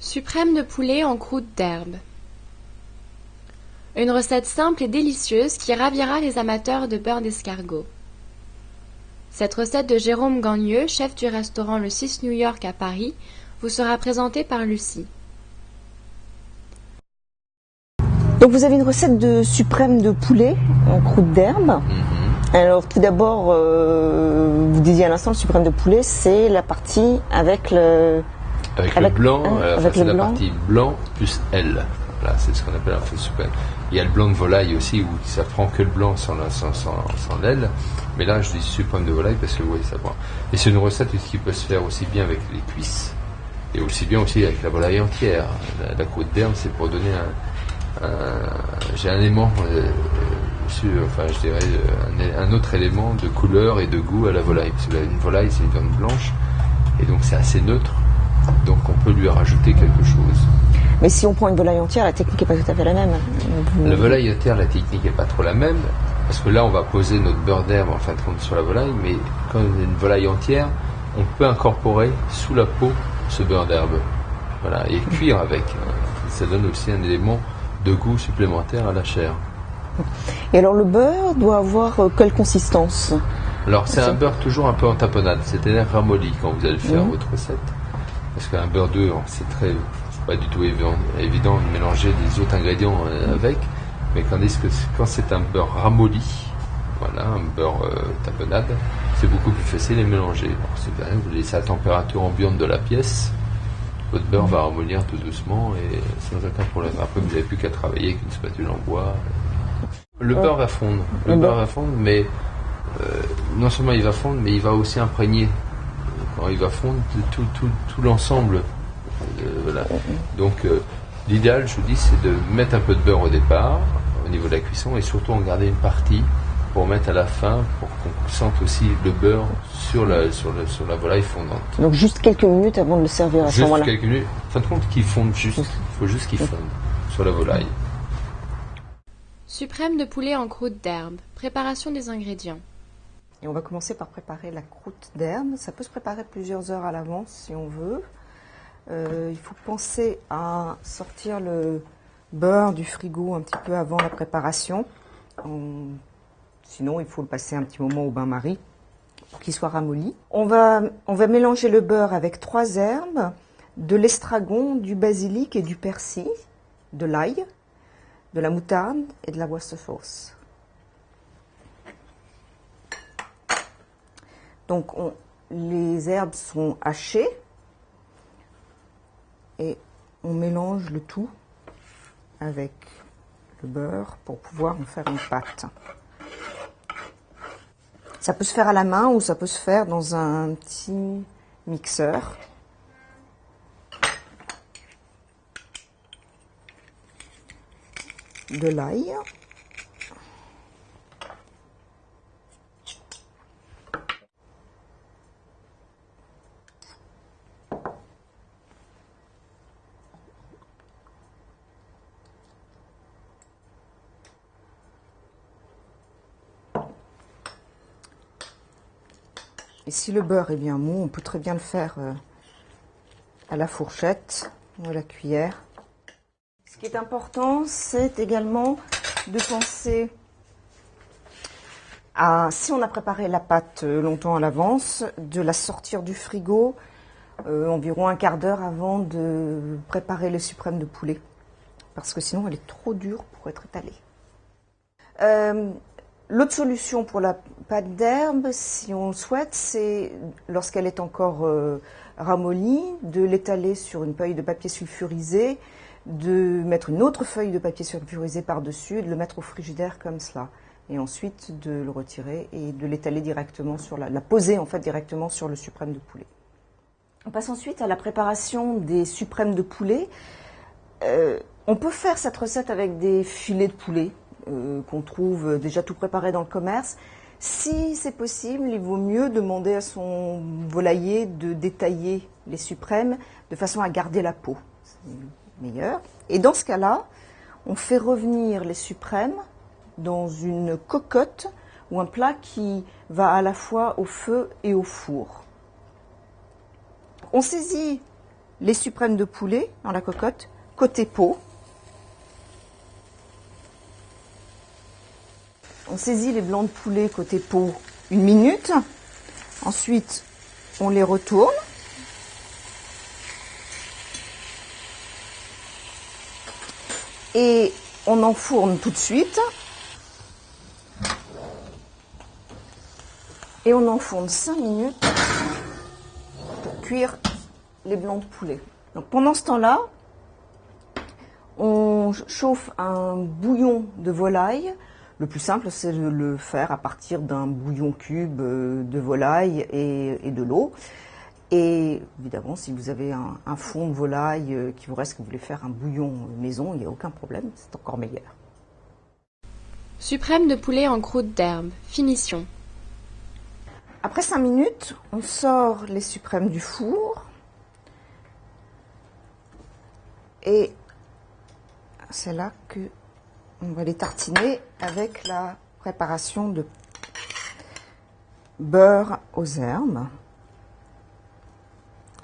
Suprême de poulet en croûte d'herbe. Une recette simple et délicieuse qui ravira les amateurs de beurre d'escargot. Cette recette de Jérôme Gagneux, chef du restaurant Le 6 New York à Paris, vous sera présentée par Lucie. Donc vous avez une recette de suprême de poulet en croûte d'herbe. Alors tout d'abord, vous disiez à l'instant, le suprême de poulet, c'est la partie avec le... Avec le blanc, c'est la partie blanc plus L. Voilà, c'est ce qu'on appelle un feu suprême. Il y a le blanc de volaille aussi, où ça prend que le blanc sans l'aile. Mais là, je dis suprême de volaille parce que oui, ça prend. Et c'est une recette qui peut se faire aussi bien avec les cuisses, et aussi bien aussi avec la volaille entière. La croûte d'herbe, c'est pour donner j'ai un élément, je dirais un autre élément de couleur et de goût à la volaille. Parce que une volaille, c'est une viande blanche, et donc c'est assez neutre. Donc on peut lui rajouter quelque chose. Mais si on prend une volaille entière, la technique n'est pas tout à fait la même. La volaille entière, la technique n'est pas trop la même, parce que là on va poser notre beurre d'herbe en fin de compte sur la volaille, mais quand on a une volaille entière, on peut incorporer sous la peau ce beurre d'herbe. Voilà, et cuire avec. Ça donne aussi un élément de goût supplémentaire à la chair. Et alors le beurre doit avoir quelle consistance? Alors c'est un beurre toujours un peu en tapenade, c'est-à-dire ramolli quand vous allez faire votre recette. Parce qu'un beurre d'œuf, c'est pas du tout évident de mélanger des autres ingrédients avec, mais quand c'est un beurre ramolli, voilà, un beurre tapenade, c'est beaucoup plus facile à mélanger. Alors, c'est bien, vous laissez à la température ambiante de la pièce, votre beurre va ramollir tout doucement et sans aucun problème. Après, vous n'avez plus qu'à travailler avec une spatule en bois. Le beurre va fondre, mais non seulement il va fondre, mais il va aussi imprégner. Quand il va fondre tout l'ensemble. Voilà. Donc l'idéal, je vous dis, c'est de mettre un peu de beurre au départ, au niveau de la cuisson, et surtout en garder une partie pour mettre à la fin, pour qu'on sente aussi le beurre sur la volaille fondante. Donc juste quelques minutes avant de le servir à ce moment-là. Juste quelques minutes. En fin de compte, qu'il fonde juste. Il faut juste qu'il fonde sur la volaille. Suprême de poulet en croûte d'herbe. Préparation des ingrédients. Et on va commencer par préparer la croûte d'herbe. Ça peut se préparer plusieurs heures à l'avance si on veut. Il faut penser à sortir le beurre du frigo un petit peu avant la préparation. Sinon, il faut le passer un petit moment au bain-marie pour qu'il soit ramolli. On va mélanger le beurre avec 3 herbes, de l'estragon, du basilic et du persil, de l'ail, de la moutarde et de la Worcestershire. Donc les herbes sont hachées et on mélange le tout avec le beurre pour pouvoir en faire une pâte. Ça peut se faire à la main ou ça peut se faire dans un petit mixeur. De l'ail. Et si le beurre est bien mou, on peut très bien le faire à la fourchette ou à la cuillère. Ce qui est important, c'est également de penser à, si on a préparé la pâte longtemps à l'avance, de la sortir du frigo environ un quart d'heure avant de préparer le suprême de poulet. Parce que sinon, elle est trop dure pour être étalée. L'autre solution pour la pâte d'herbe, si on le souhaite, c'est, lorsqu'elle est encore ramollie, de l'étaler sur une feuille de papier sulfurisé, de mettre une autre feuille de papier sulfurisé par-dessus, de le mettre au frigidaire comme cela. Et ensuite de le retirer et de l'étaler directement sur la poser en fait directement sur le suprême de poulet. On passe ensuite à la préparation des suprêmes de poulet. On peut faire cette recette avec des filets de poulet qu'on trouve déjà tout préparé dans le commerce. Si c'est possible, il vaut mieux demander à son volailler de détailler les suprêmes de façon à garder la peau. C'est meilleur. Et dans ce cas-là, on fait revenir les suprêmes dans une cocotte ou un plat qui va à la fois au feu et au four. On saisit les suprêmes de poulet dans la cocotte, côté peau. On saisit les blancs de poulet côté peau 1 minute. Ensuite, on les retourne. Et on enfourne tout de suite. Et on enfourne 5 minutes pour cuire les blancs de poulet. Donc pendant ce temps-là, on chauffe un bouillon de volaille. Le plus simple, c'est de le faire à partir d'un bouillon cube de volaille et de l'eau. Et évidemment, si vous avez un fond de volaille qui vous reste, que vous voulez faire un bouillon maison, il n'y a aucun problème, c'est encore meilleur. Suprême de poulet en croûte d'herbe. Finition. Après 5 minutes, on sort les suprêmes du four. Et c'est là que on va les tartiner avec la préparation de beurre aux herbes.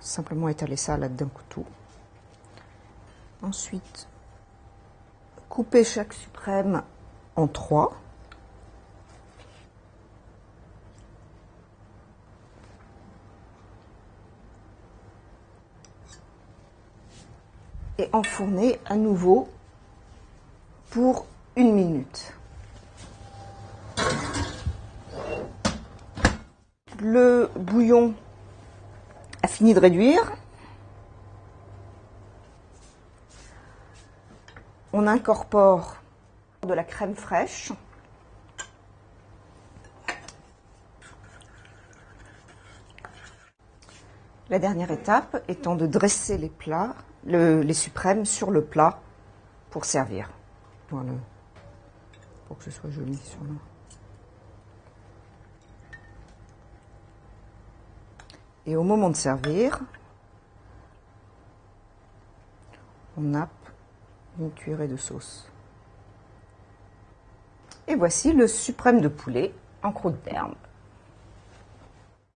Simplement étaler ça là d'un couteau. Ensuite, couper chaque suprême en 3. Et enfourner à nouveau pour 1 minute. Le bouillon a fini de réduire. On incorpore de la crème fraîche. La dernière étape étant de dresser les plats, les suprêmes sur le plat pour servir. Voilà, pour que ce soit joli sur le... Et au moment de servir, on nappe une cuillerée de sauce. Et voici le suprême de poulet en croûte d'herbe.